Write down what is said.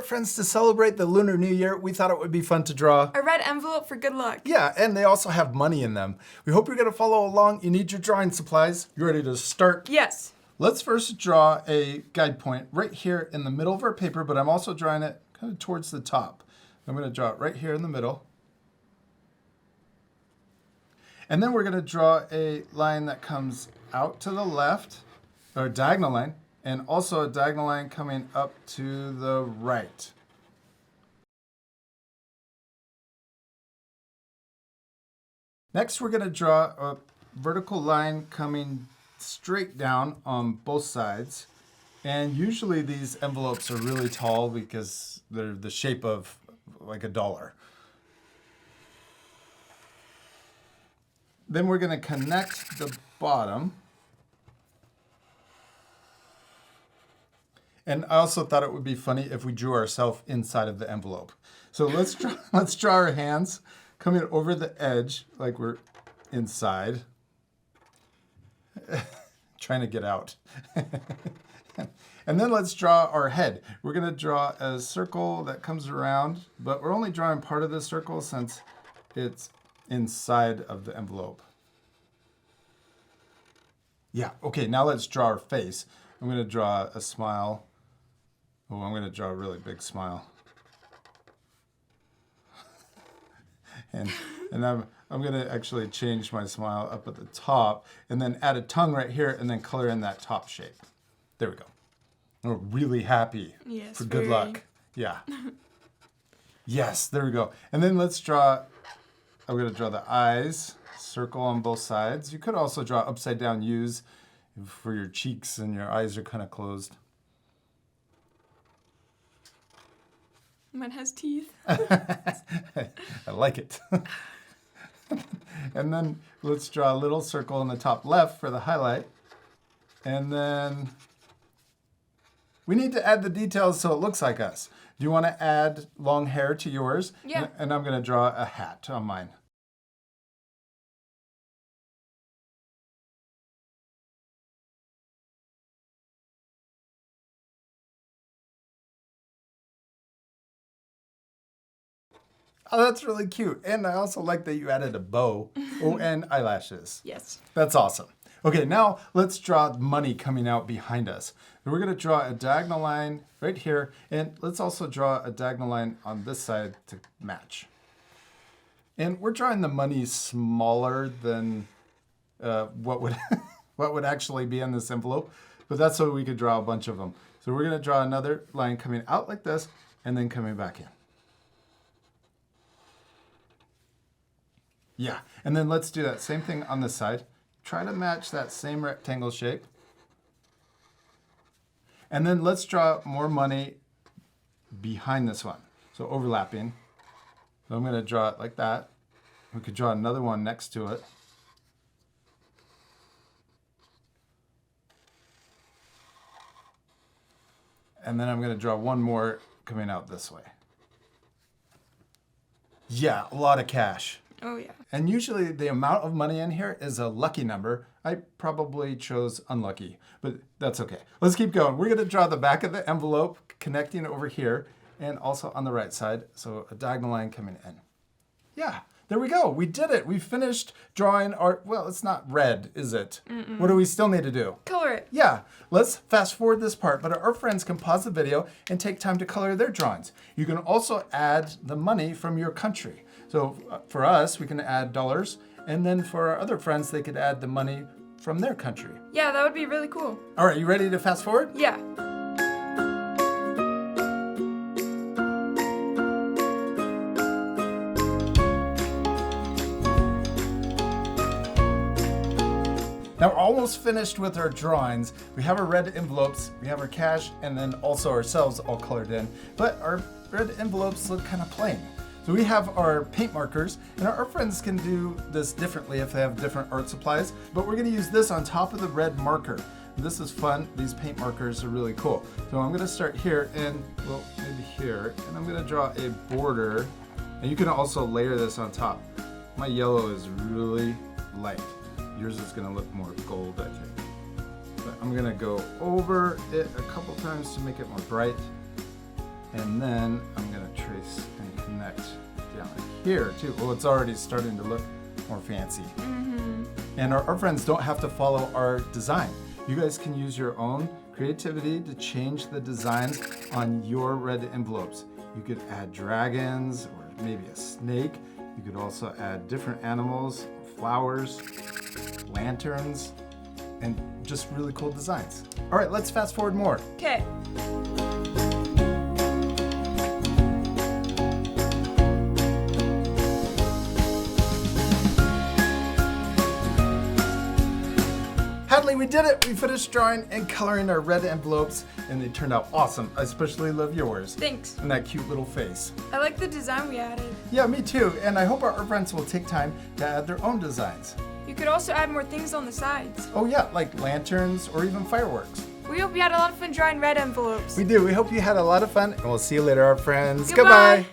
art friends, to celebrate the Lunar New Year, we thought it would be fun to draw a red envelope for good luck. Yeah, and they also have money in them. We hope you're gonna follow along. You need your drawing supplies. You ready to start? Yes. Let's first draw a guide point right here in the middle of our paper, but I'm also drawing it kind of towards the top. I'm gonna draw it right here in the middle. And then we're gonna draw a line that comes out to the left, or a diagonal line, and also a diagonal line coming up to the right. Next, we're going to draw a vertical line coming straight down on both sides. And usually these envelopes are really tall because they're the shape of like a dollar. Then we're going to connect the bottom. And I also thought it would be funny if we drew ourselves inside of the envelope. So let's draw our hands coming over the edge like we're inside. Trying to get out. And then let's draw our head. We're going to draw a circle that comes around, but we're only drawing part of the circle since it's inside of the envelope. Yeah, okay, now let's draw our face. I'm going to draw a smile. Oh, I'm going to draw a really big smile. and I'm going to actually change my smile up at the top and then add a tongue right here and then color in that top shape. There we go. We're really happy for good luck. Yeah. Yes, there we go. And then let's draw, I'm going to draw the eyes, circle on both sides. You could also draw upside down U's for your cheeks and your eyes are kind of closed. Mine has teeth. I like it. And then let's draw a little circle in the top left for the highlight. And then we need to add the details so it looks like us. Do you want to add long hair to yours? Yeah. And I'm going to draw a hat on mine. Oh, that's really cute. And I also like that you added a bow. Oh, and eyelashes. Yes. That's awesome. Okay, now let's draw money coming out behind us. We're going to draw a diagonal line right here. And let's also draw a diagonal line on this side to match. And we're drawing the money smaller than what would actually be in this envelope. But that's so we could draw a bunch of them. So we're going to draw another line coming out like this and then coming back in. Yeah, and then let's do that same thing on this side. Try to match that same rectangle shape. And then let's draw more money behind this one. So overlapping. So I'm going to draw it like that. We could draw another one next to it. And then I'm going to draw one more coming out this way. Yeah, a lot of cash. Oh, yeah. And usually the amount of money in here is a lucky number. I probably chose unlucky, but that's okay. Let's keep going. We're going to draw the back of the envelope connecting over here and also on the right side. So a diagonal line coming in. Yeah, there we go. We did it. We finished drawing our, well, it's not red, is it? What do we still need to do? Color it. Yeah, let's fast forward this part, but our friends can pause the video and take time to color their drawings. You can also add the money from your country. So for us, we can add dollars, and then for our other friends, they could add the money from their country. Yeah, that would be really cool. All right, you ready to fast forward? Yeah. Now we're almost finished with our drawings. We have our red envelopes, we have our cash, and then also ourselves all colored in. But our red envelopes look kind of plain. So we have our paint markers, and our friends can do this differently if they have different art supplies, but we're gonna use this on top of the red marker. This is fun. These paint markers are really cool. So I'm gonna start here and, well, maybe here, and I'm gonna draw a border, and you can also layer this on top. My yellow is really light. Yours is gonna look more gold, I think. But I'm gonna go over it a couple times to make it more bright. And then I'm gonna trace and connect down here too. Well, it's already starting to look more fancy. And our friends don't have to follow our design. You guys can use your own creativity to change the designs on your red envelopes. You could add dragons or maybe a snake. You could also add different animals, flowers, lanterns, and just really cool designs. All right, let's fast forward more. Okay. Hadley, we did it! We finished drawing and coloring our red envelopes, and they turned out awesome. I especially love yours. Thanks. And that cute little face. I like the design we added. Yeah, me too. And I hope our friends will take time to add their own designs. You could also add more things on the sides. Oh yeah, like lanterns or even fireworks. We hope you had a lot of fun drawing red envelopes. We do. We hope you had a lot of fun, and we'll see you later, our friends. Goodbye.